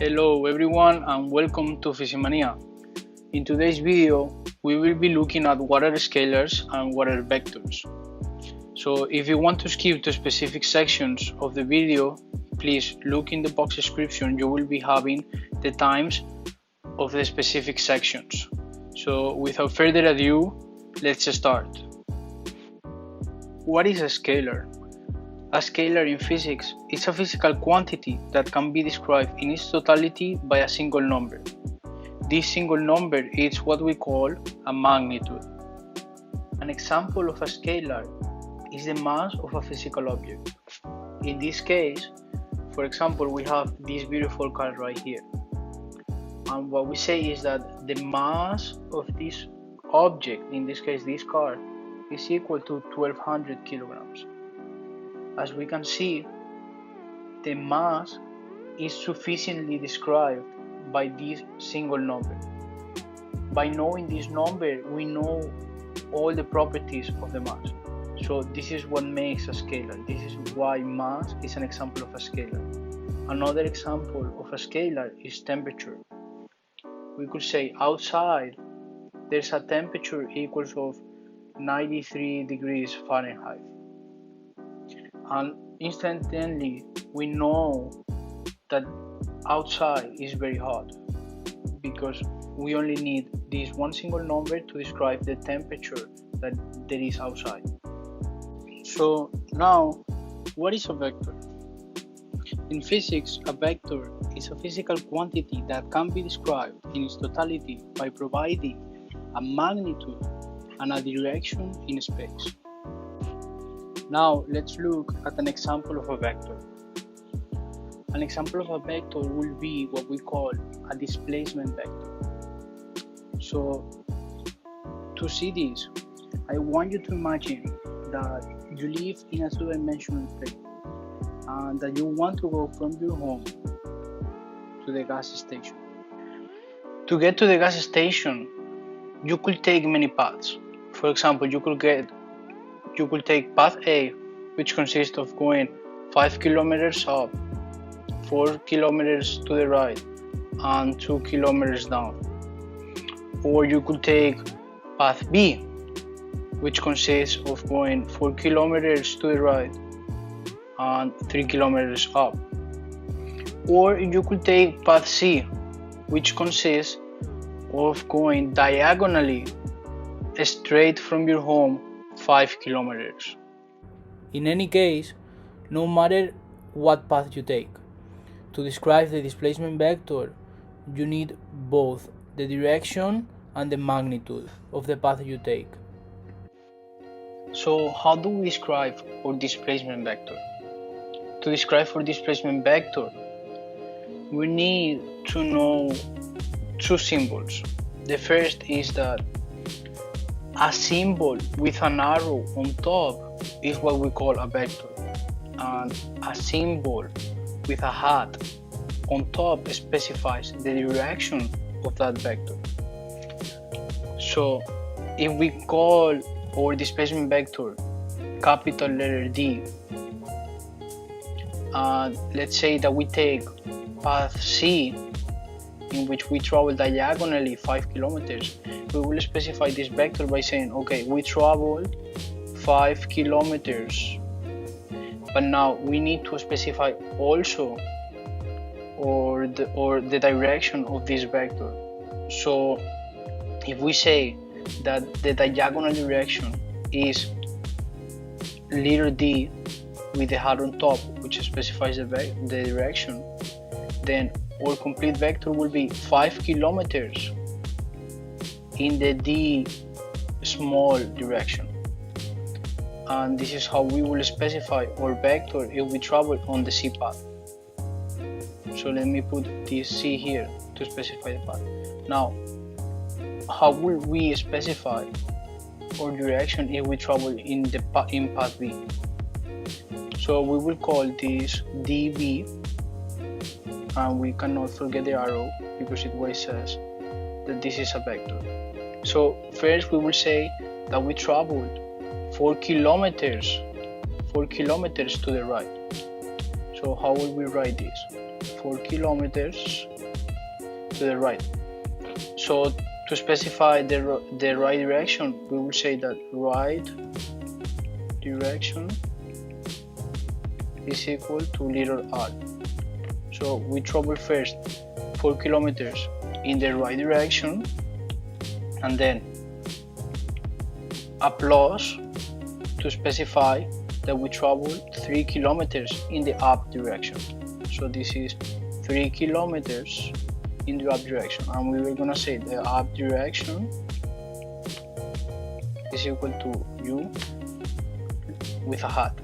Hello everyone and welcome to Physicmania. In today's video, we will be looking at what are scalars and what are vectors. So if you want to skip to specific sections of the video, please look in the box description. You will be having the times of the specific sections. So without further ado, let's start. What is a scalar? A scalar in physics is a physical quantity that can be described in its totality by a single number. This single number is what we call a magnitude. An example of a scalar is the mass of a physical object. In this case, for example, we have this beautiful car right here. And what we say is that the mass of this object, in this case this car, is equal to 1200 kilograms. As we can see, the mass is sufficiently described by this single number. By knowing this number, we know all the properties of the mass. So this is what makes a scalar. This is why mass is an example of a scalar. Another example of a scalar is temperature. We could say outside there's a temperature equals of 93 degrees Fahrenheit. And instantly we know that outside is very hot because we only need this one single number to describe the temperature that there is outside. So now, what is a vector? In physics, a vector is a physical quantity that can be described in its totality by providing a magnitude and a direction in space. Now let's look at an example of a vector. An example of a vector will be what we call a displacement vector. So to see this, I want you to imagine that you live in a two-dimensional plane and that you want to go from your home to the gas station. To get to the gas station, you could take many paths. For example, you could take path A, which consists of going 5 kilometers up, 4 kilometers to the right, and 2 kilometers down. Or you could take path B, which consists of going 4 kilometers to the right and 3 kilometers up. Or you could take path C, which consists of going diagonally straight from your home 5 kilometers. In any case, no matter what path you take, to describe the displacement vector, you need both the direction and the magnitude of the path you take. So how do we describe our displacement vector? To describe our displacement vector, we need to know two symbols. The first is that a symbol with an arrow on top is what we call a vector, and a symbol with a hat on top specifies the direction of that vector. So if we call our displacement vector capital letter D, and let's say that we take path C, in which we travel diagonally 5 kilometers, we will specify this vector by saying, okay, we traveled 5 kilometers, but now we need to specify also or the direction of this vector. So if we say that the diagonal direction is letter D with the hat on top, which specifies the direction, then our complete vector will be 5 kilometers in the D small direction. And this is how we will specify our vector if we travel on the C path. So let me put this C here to specify the path. Now, how will we specify our direction if we travel in path B? So we will call this DB, and we cannot forget the arrow because it always says that this is a vector. So first we will say that we traveled 4 kilometers to the right. So how will we write this? 4 kilometers to the right. So to specify the right direction, we will say that right direction is equal to little r. So we travel first 4 kilometers in the right direction, and then a plus to specify that we travel 3 kilometers in the up direction. So this is 3 kilometers in the up direction, and we were gonna say the up direction is equal to u with a hat.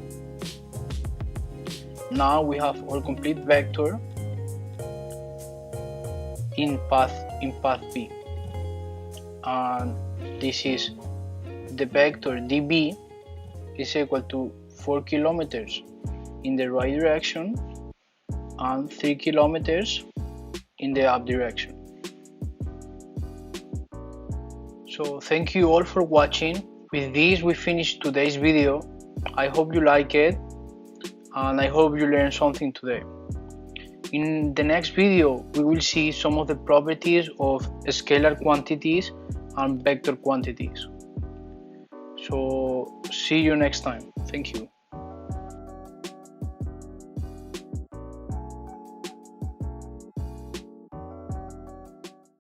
Now we have our complete vector in path B, and this is the vector dB is equal to 4 kilometers in the right direction and 3 kilometers in the up direction. So thank you all for watching. With this we finish today's video. I hope you like it, and I hope you learned something today. In the next video we will see some of the properties of scalar quantities and vector quantities. So see you next time. Thank you.